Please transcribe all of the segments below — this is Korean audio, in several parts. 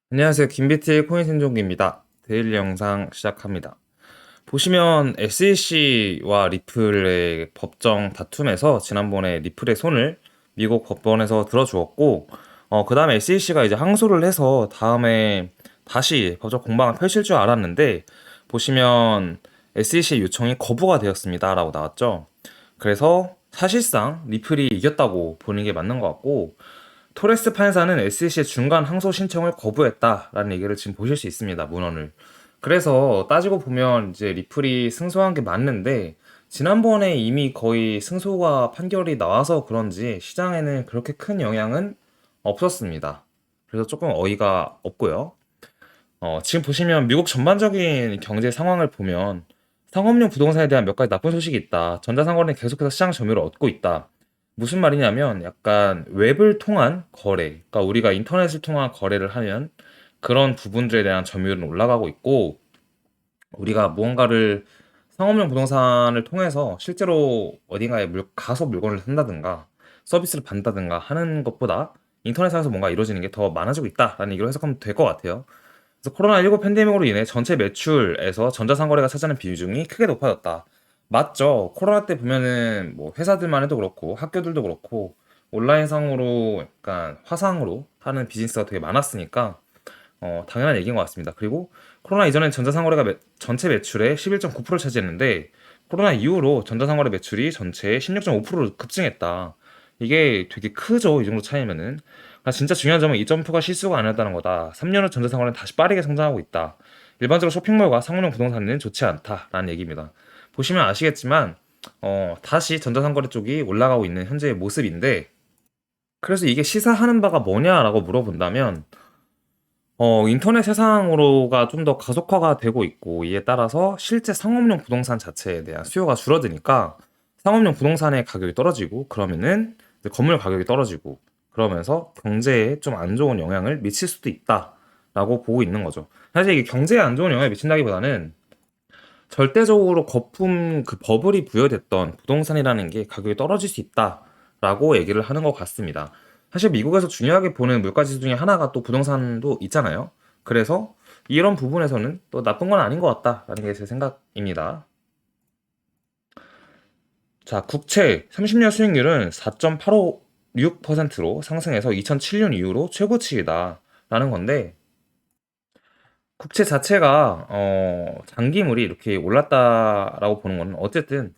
안녕하세요. 김비트의 코인 생존기입니다. 데일리 영상 시작합니다. 보시면 SEC와 리플의 법정 다툼에서 지난번에 리플의 손을 미국 법원에서 들어주었고, 그 다음에 SEC가 이제 항소를 해서 다음에 다시 법적 공방을 펼칠 줄 알았는데, 보시면 SEC 요청이 거부가 되었습니다. 라고 나왔죠. 그래서 사실상 리플이 이겼다고 보는 게 맞는 것 같고, 토레스 판사는 SEC의 중간 항소 신청을 거부했다라는 얘기를 지금 보실 수 있습니다. 문헌을. 그래서 따지고 보면 이제 리플이 승소한 게 맞는데 지난번에 이미 거의 승소가 판결이 나와서 그런지 시장에는 그렇게 큰 영향은 없었습니다. 그래서 조금 어이가 없고요. 지금 보시면 미국 전반적인 경제 상황을 보면 상업용 부동산에 대한 몇 가지 나쁜 소식이 있다. 전자상거래는 계속해서 시장 점유율을 얻고 있다. 무슨 말이냐면 약간 웹을 통한 거래, 그러니까 우리가 인터넷을 통한 거래를 하면 그런 부분들에 대한 점유율은 올라가고 있고 우리가 무언가를 상업용 부동산을 통해서 실제로 어딘가에 가서 물건을 산다든가 서비스를 받는다든가 하는 것보다 인터넷상에서 뭔가 이루어지는 게 더 많아지고 있다라는 얘기로 해석하면 될 것 같아요. 그래서 코로나19 팬데믹으로 인해 전체 매출에서 전자상거래가 차지하는 비중이 크게 높아졌다. 맞죠? 코로나 때 보면은 뭐 회사들만 해도 그렇고 학교들도 그렇고 온라인상으로 약간 화상으로 하는 비즈니스가 되게 많았으니까 당연한 얘기인 것 같습니다. 그리고 코로나 이전엔 전자상거래가 전체 매출의 11.9%를 차지했는데 코로나 이후로 전자상거래 매출이 전체의 16.5%로 급증했다. 이게 되게 크죠. 이 정도 차이면은. 그러니까 진짜 중요한 점은 이 점프가 실수가 아니었다는 거다. 3년 후 전자상거래는 다시 빠르게 성장하고 있다. 일반적으로 쇼핑몰과 상업용 부동산은 좋지 않다라는 얘기입니다. 보시면 아시겠지만 다시 전자상거래 쪽이 올라가고 있는 현재의 모습인데 그래서 이게 시사하는 바가 뭐냐라고 물어본다면 인터넷 세상으로가 좀 더 가속화가 되고 있고 이에 따라서 실제 상업용 부동산 자체에 대한 수요가 줄어드니까 상업용 부동산의 가격이 떨어지고 그러면은 이제 건물 가격이 떨어지고 그러면서 경제에 좀 안 좋은 영향을 미칠 수도 있다라고 보고 있는 거죠. 사실 이게 경제에 안 좋은 영향을 미친다기보다는 절대적으로 거품 그 버블이 부여됐던 부동산이라는 게 가격이 떨어질 수 있다라고 얘기를 하는 것 같습니다. 사실 미국에서 중요하게 보는 물가지수 중에 하나가 또 부동산도 있잖아요. 그래서 이런 부분에서는 또 나쁜 건 아닌 것 같다라는 게 제 생각입니다. 자, 국채 30년 수익률은 4.856%로 상승해서 2007년 이후로 최고치이다라는 건데 국채 자체가 장기물이 이렇게 올랐다라고 보는 거는 어쨌든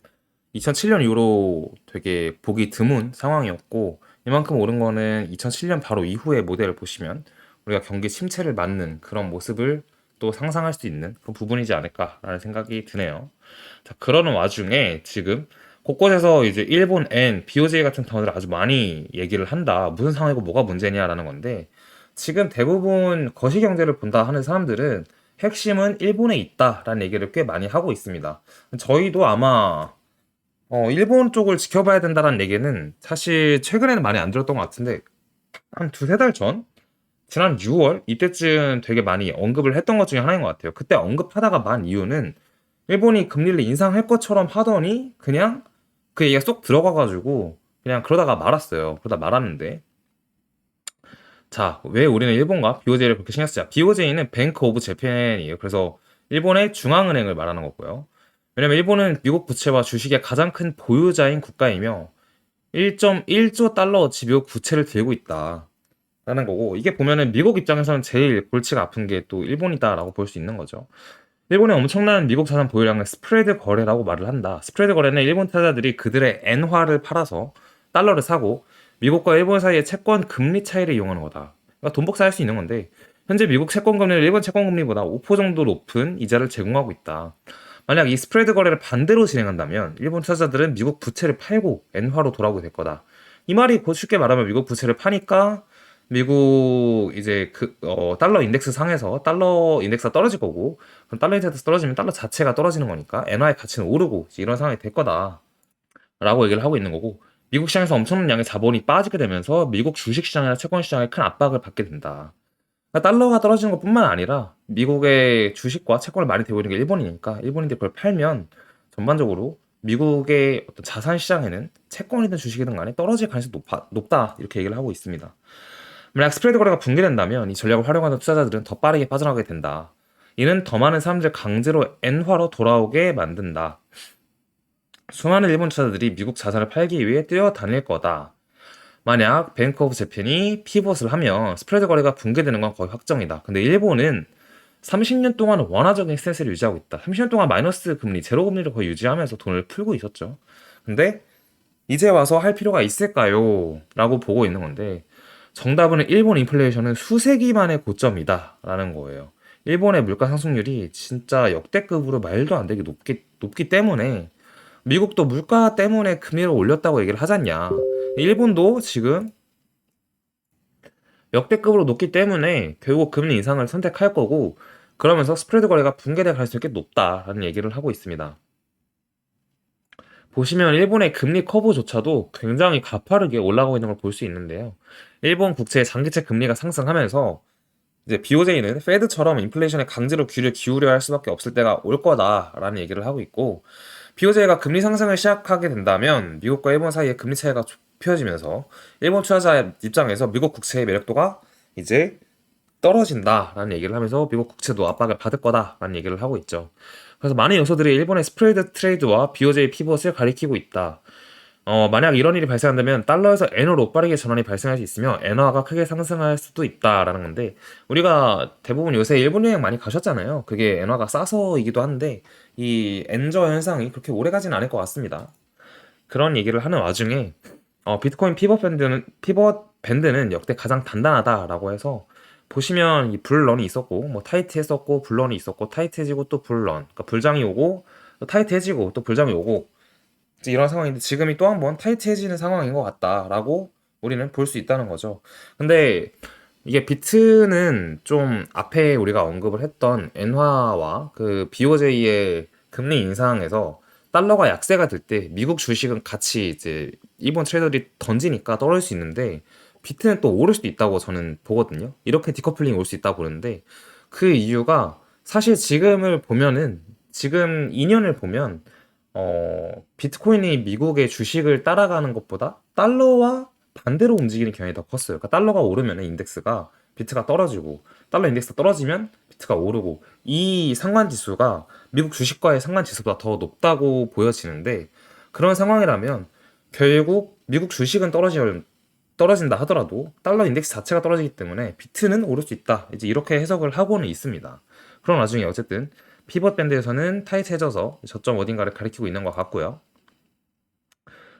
2007년 이후로 되게 보기 드문 상황이었고 이만큼 오른 거는 2007년 바로 이후의 모델을 보시면 우리가 경기 침체를 맞는 그런 모습을 또 상상할 수 있는 그런 부분이지 않을까라는 생각이 드네요. 자, 그러는 와중에 지금 곳곳에서 이제 일본 엔, BOJ 같은 단어들을 아주 많이 얘기를 한다. 무슨 상황이고 뭐가 문제냐라는 건데 지금 대부분 거시경제를 본다 하는 사람들은 핵심은 일본에 있다라는 얘기를 꽤 많이 하고 있습니다. 저희도 아마 일본 쪽을 지켜봐야 된다는 얘기는 사실 최근에는 많이 안 들었던 것 같은데 한 두세 달 전? 지난 6월? 이때쯤 되게 많이 언급을 했던 것 중에 하나인 것 같아요. 그때 언급하다가 만 이유는 일본이 금리를 인상할 것처럼 하더니 그냥 그 얘기가 쏙 들어가가지고 그냥 그러다가 말았어요. 그러다 말았는데 자, 왜 우리는 일본과 BOJ를 그렇게 신경 쓰자? BOJ는 뱅크 오브 재팬이에요. 그래서 일본의 중앙은행을 말하는 거고요. 왜냐면 일본은 미국 부채와 주식의 가장 큰 보유자인 국가이며 1.1조 달러어치 미국 부채를 들고 있다. 라는 거고, 이게 보면은 미국 입장에서는 제일 골치가 아픈 게 또 일본이다라고 볼 수 있는 거죠. 일본의 엄청난 미국 자산 보유량을 스프레드 거래라고 말을 한다. 스프레드 거래는 일본 투자자들이 그들의 엔화를 팔아서 달러를 사고 미국과 일본 사이의 채권 금리 차이를 이용하는 거다. 그러니까 돈 복사할 수 있는 건데 현재 미국 채권 금리는 일본 채권 금리보다 5% 정도 높은 이자를 제공하고 있다. 만약 이 스프레드 거래를 반대로 진행한다면 일본 투자자들은 미국 부채를 팔고 엔화로 돌아오게 될 거다. 이 말이 쉽게 말하면 미국 부채를 파니까 미국 이제 달러 인덱스 상에서 달러 인덱스가 떨어질 거고 그럼 달러 인덱스 떨어지면 달러 자체가 떨어지는 거니까 엔화의 가치는 오르고 이런 상황이 될 거다라고 얘기를 하고 있는 거고 미국 시장에서 엄청난 양의 자본이 빠지게 되면서 미국 주식 시장이나 채권 시장에 큰 압박을 받게 된다. 그러니까 달러가 떨어지는 것뿐만 아니라 미국의 주식과 채권을 많이 들고 있는 게 일본이니까 일본인들이 그걸 팔면 전반적으로 미국의 어떤 자산 시장에는 채권이든 주식이든 간에 떨어질 가능성이 높다 이렇게 얘기를 하고 있습니다. 만약 스프레드 거래가 붕괴된다면 이 전략을 활용하는 투자자들은 더 빠르게 빠져나가게 된다. 이는 더 많은 사람들 강제로 엔화로 돌아오게 만든다. 수많은 일본 투자자들이 미국 자산을 팔기 위해 뛰어다닐 거다. 만약 뱅크 오브 재팬이 피벗을 하면 스프레드 거래가 붕괴되는 건 거의 확정이다. 근데 일본은 30년 동안 원화적인 스탠스를 유지하고 있다. 30년 동안 마이너스 금리, 제로 금리를 거의 유지하면서 돈을 풀고 있었죠. 근데 이제 와서 할 필요가 있을까요? 라고 보고 있는 건데 정답은 일본 인플레이션은 수세기 만의 고점이다 라는 거예요. 일본의 물가 상승률이 진짜 역대급으로 말도 안 되게 높기 때문에 미국도 물가 때문에 금리를 올렸다고 얘기를 하잖냐. 일본도 지금 역대급으로 높기 때문에 결국 금리 인상을 선택할 거고 그러면서 스프레드 거래가 붕괴될 가능성이 꽤 높다라는 얘기를 하고 있습니다. 보시면 일본의 금리 커브조차도 굉장히 가파르게 올라가고 있는 걸 볼 수 있는데요. 일본 국채 장기채 금리가 상승하면서 이제 BOJ는 페드처럼 인플레이션에 강제로 귀를 기울여야 할 수밖에 없을 때가 올 거다라는 얘기를 하고 있고 BOJ가 금리 상승을 시작하게 된다면 미국과 일본 사이의 금리 차이가 좁혀지면서 일본 투자자 입장에서 미국 국채의 매력도가 이제 떨어진다라는 얘기를 하면서 미국 국채도 압박을 받을 거다라는 얘기를 하고 있죠. 그래서 많은 요소들이 일본의 스프레드 트레이드와 BOJ 피벗을 가리키고 있다. 만약 이런 일이 발생한다면 달러에서 엔화로 빠르게 전환이 발생할 수 있으며 엔화가 크게 상승할 수도 있다라는 건데 우리가 대부분 요새 일본 여행 많이 가셨잖아요. 그게 엔화가 싸서이기도 한데 이 엔저 현상이 그렇게 오래 가진 않을 것 같습니다. 그런 얘기를 하는 와중에 비트코인 피벗 밴드는 역대 가장 단단하다라고 해서 보시면 이 불런이 있었고 뭐 타이트했었고 불런이 있었고 타이트해지고 또 불런 그러니까 불장이 오고 또 타이트해지고 또 불장이 오고 이제 이런 상황인데 지금이 또 한 번 타이트해지는 상황인 것 같다라고 우리는 볼 수 있다는 거죠. 근데 이게 비트는 좀 앞에 우리가 언급을 했던 엔화와 그 BOJ의 금리 인상에서 달러가 약세가 될 때 미국 주식은 같이 이제 일본 트레이더들이 던지니까 떨어질 수 있는데 비트는 또 오를 수도 있다고 저는 보거든요. 이렇게 디커플링이 올 수 있다고 보는데 그 이유가 사실 지금을 보면은 지금 2년을 보면 비트코인이 미국의 주식을 따라가는 것보다 달러와 반대로 움직이는 경향이 더 컸어요. 그러니까 달러가 오르면 인덱스가 비트가 떨어지고 달러 인덱스가 떨어지면 비트가 오르고 이 상관지수가 미국 주식과의 상관지수보다 더 높다고 보여지는데 그런 상황이라면 결국 미국 주식은 떨어진다 하더라도 달러 인덱스 자체가 떨어지기 때문에 비트는 오를 수 있다. 이제 이렇게 해석을 하고는 있습니다. 그런 와중에 어쨌든 피벗 밴드에서는 타이트해져서 저점 어딘가를 가리키고 있는 것 같고요.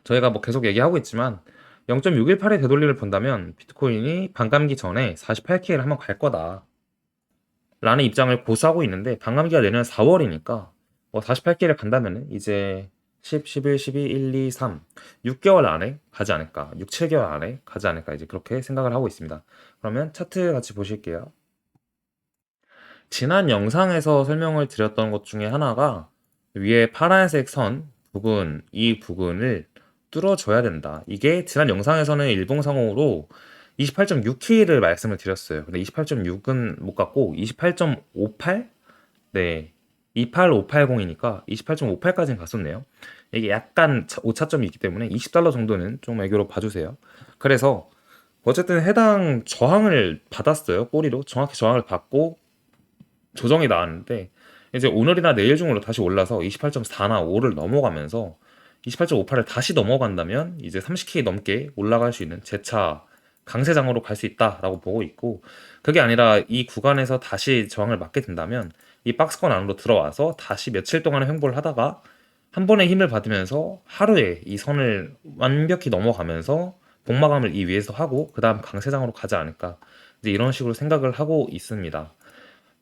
저희가 뭐 계속 얘기하고 있지만 0.618의 되돌림을 본다면 비트코인이 반감기 전에 48K를 한번 갈 거다 라는 입장을 고수하고 있는데 반감기가 내년 4월이니까 뭐 48K를 간다면 이제 10, 11, 12, 1, 2, 3 6개월 안에 가지 않을까 6, 7개월 안에 가지 않을까 이제 그렇게 생각을 하고 있습니다. 그러면 차트 같이 보실게요. 지난 영상에서 설명을 드렸던 것 중에 하나가 위에 파란색 선 부분, 이 부분을 뚫어줘야 된다. 이게 지난 영상에서는 일봉상으로 28.6K를 말씀을 드렸어요. 근데 28.6은 못 갔고 28.58? 네. 28580이니까 28.58까지는 갔었네요. 이게 약간 오차점이 있기 때문에 20달러 정도는 좀 애교로 봐주세요. 그래서 어쨌든 해당 저항을 받았어요. 꼬리로. 정확히 저항을 받고 조정이 나왔는데 이제 오늘이나 내일 중으로 다시 올라서 28.4나 5를 넘어가면서 28.58을 다시 넘어간다면 이제 30K 넘게 올라갈 수 있는 재차 강세장으로 갈 수 있다라고 보고 있고 그게 아니라 이 구간에서 다시 저항을 맞게 된다면 이 박스권 안으로 들어와서 다시 며칠 동안의 횡보를 하다가 한 번의 힘을 받으면서 하루에 이 선을 완벽히 넘어가면서 복마감을 이 위에서 하고 그 다음 강세장으로 가지 않을까 이제 이런 식으로 생각을 하고 있습니다.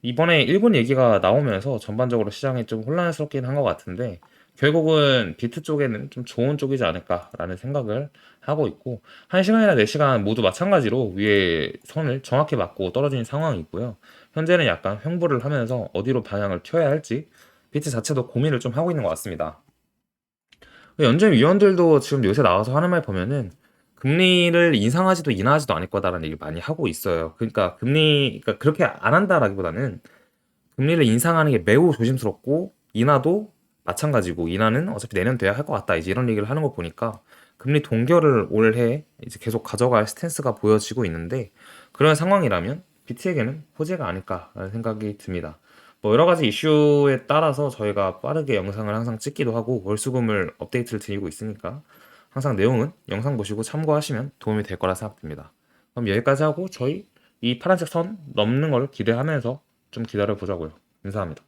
이번에 일본 얘기가 나오면서 전반적으로 시장이 좀 혼란스럽긴 한 것 같은데 결국은 비트 쪽에는 좀 좋은 쪽이지 않을까라는 생각을 하고 있고 1시간이나 4시간 모두 마찬가지로 위에 선을 정확히 맞고 떨어진 상황이 있고요. 현재는 약간 횡보를 하면서 어디로 방향을 튀어야 할지 비트 자체도 고민을 좀 하고 있는 것 같습니다. 연준 위원들도 지금 요새 나와서 하는 말 보면은 금리를 인상하지도 인하하지도 않을 거다라는 얘기를 많이 하고 있어요. 그러니까 그렇게 안 한다라기보다는 금리를 인상하는 게 매우 조심스럽고 인하도 마찬가지고 인하는 어차피 내년 돼야 할 것 같다. 이제 이런 얘기를 하는 거 보니까 금리 동결을 올해 이제 계속 가져갈 스탠스가 보여지고 있는데 그런 상황이라면 비트에게는 호재가 아닐까라는 생각이 듭니다. 뭐 여러 가지 이슈에 따라서 저희가 빠르게 영상을 항상 찍기도 하고 월수금을 업데이트를 드리고 있으니까 항상 내용은 영상 보시고 참고하시면 도움이 될 거라 생각됩니다. 그럼 여기까지 하고 저희 이 파란색 선 넘는 걸 기대하면서 좀 기다려 보자고요. 감사합니다.